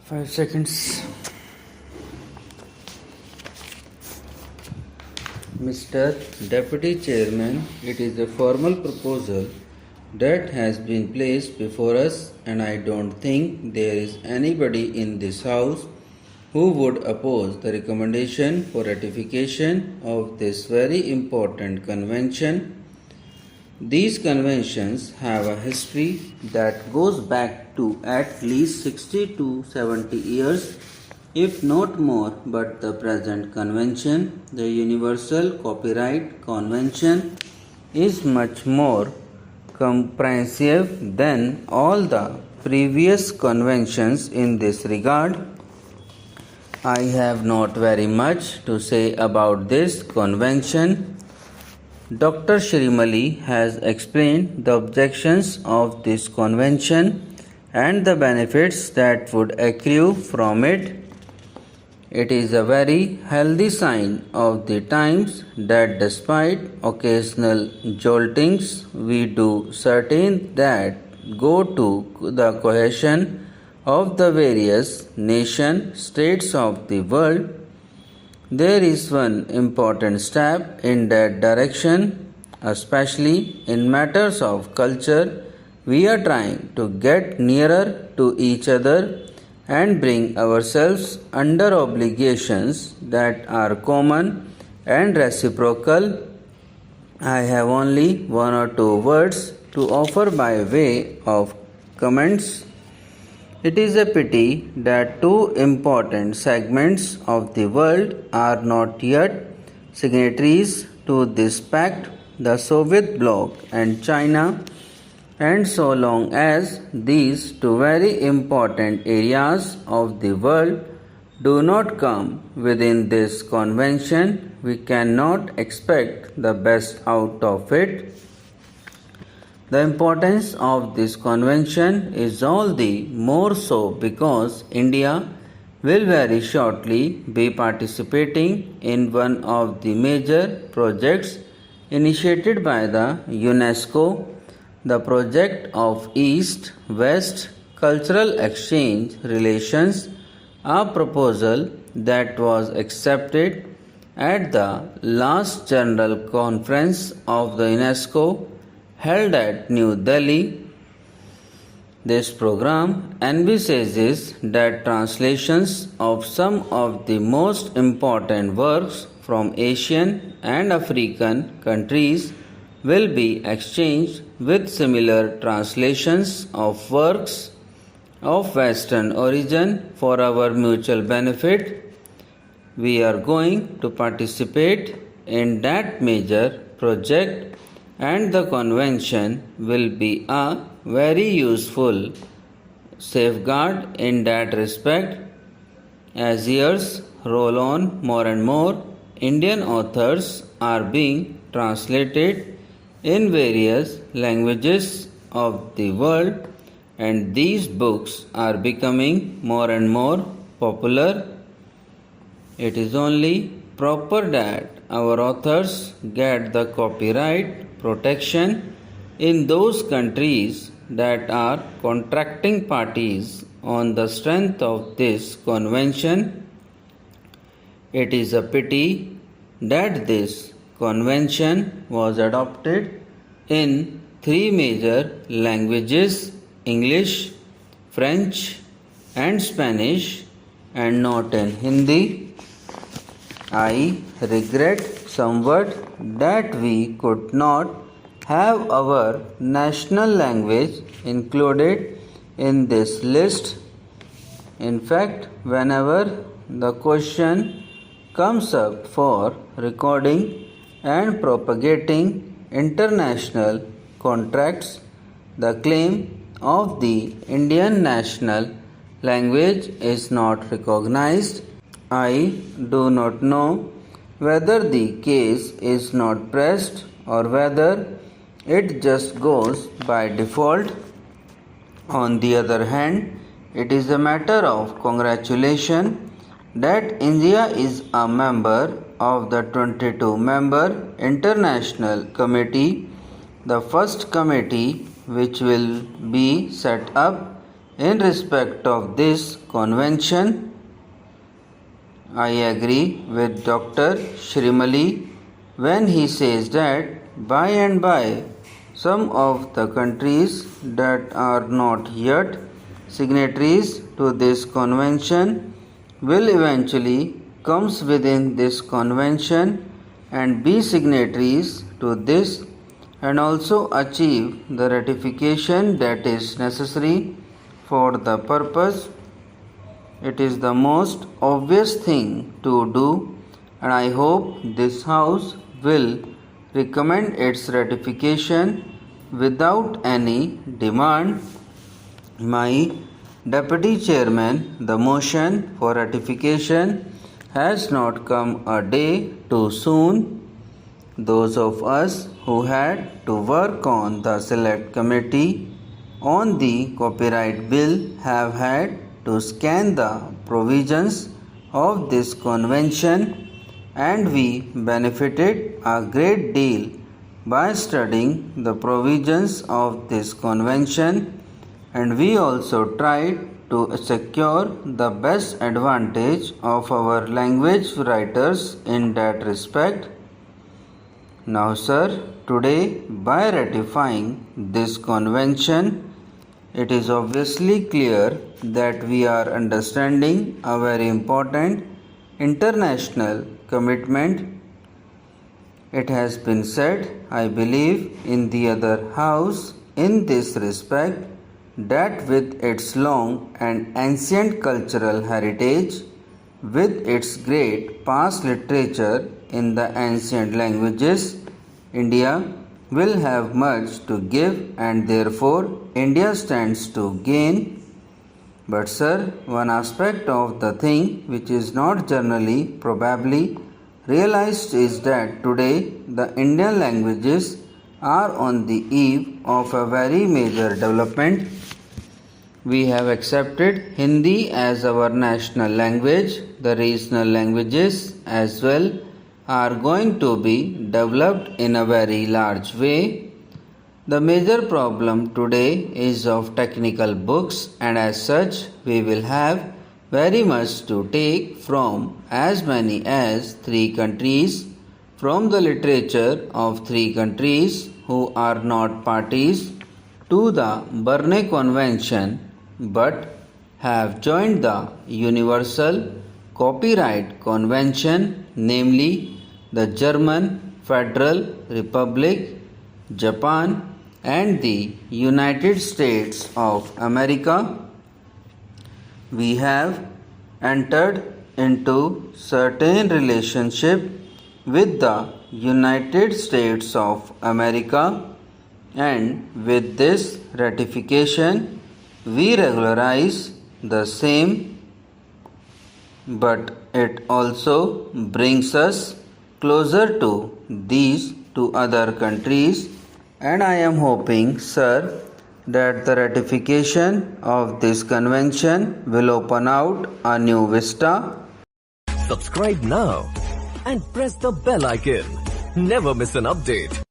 5 seconds. Mr. Deputy Chairman, it is a formal proposal that has been placed before us, and I don't think there is anybody in this House who would oppose the recommendation for ratification of this very important convention. These conventions have a history that goes back to at least 60 to 70 years, if not more, but the present convention, the Universal Copyright Convention, is much more comprehensive than all the previous conventions in this regard. I have not very much to say about this convention. Dr. Shrimali has explained the objections of this convention and the benefits that would accrue from it. It is a very healthy sign of the times that despite occasional joltings, we do certain that go to the cohesion of the various nation-states of the world. There is one important step in that direction, especially in matters of culture. We are trying to get nearer to each other and bring ourselves under obligations that are common and reciprocal. I have only one or two words to offer by way of comments. It is a pity that two important segments of the world are not yet signatories to this pact, the Soviet bloc and China, and so long as these two very important areas of the world do not come within this convention, we cannot expect the best out of it. The importance of this convention is all the more so because India will very shortly be participating in one of the major projects initiated by the UNESCO, the project of East-West Cultural Exchange Relations, a proposal that was accepted at the last General Conference of the UNESCO held at New Delhi. This program envisages that translations of some of the most important works from Asian and African countries will be exchanged with similar translations of works of Western origin for our mutual benefit. We are going to participate in that major project, and the convention will be a very useful safeguard in that respect. As years roll on, more and more Indian authors are being translated in various languages of the world, and these books are becoming more and more popular. It is only proper that our authors get the copyright protection in those countries that are contracting parties on the strength of this convention. It is a pity that this convention was adopted in three major languages: English, French, and Spanish, and not in Hindi. I regret somewhat that we could not have our national language included in this list. In fact, whenever the question comes up for recording and propagating international contracts, the claim of the Indian national language is not recognized. I do not know whether the case is not pressed or whether it just goes by default. On the other hand, it is a matter of congratulation that India is a member of the 22-member International Committee, the first committee which will be set up In respect of this convention, I agree with Dr. Shrimali when he says that by and by some of the countries that are not yet signatories to this convention will eventually comes within this convention and be signatories to this and also achieve the ratification that is necessary for the purpose. It is the most obvious thing to do, and I hope this House will recommend its ratification without any demand. My Deputy Chairman, the motion for ratification has not come a day too soon. Those of us who had to work on the Select Committee on the Copyright Bill have had to scan the provisions of this convention, and we benefited a great deal by studying the provisions of this convention, and we also tried to secure the best advantage of our language writers in that respect. Now, sir, today by ratifying this convention, it is obviously clear that we are understanding a very important international commitment. It has been said, I believe, in the other house in this respect that with its long and ancient cultural heritage, with its great past literature in the ancient languages, India will have much to give and therefore India stands to gain. But sir, one aspect of the thing which is not generally probably realized is that today the Indian languages are on the eve of a very major development. We have accepted Hindi as our national language. The regional languages as well are going to be developed in a very large way. The major problem today is of technical books, and as such we will have very much to take from as many as 3 countries, from the literature of 3 countries who are not parties to the Berne Convention but have joined the Universal Copyright Convention, namely the German Federal Republic, Japan, and the United States of America. We have entered into certain relationship with the United States of America, and with this ratification we regularize the same, but it also brings us closer to these 2 other countries, and I am hoping, sir, that the ratification of this convention will open out a new vista. Subscribe now and press the bell icon. Never miss an update.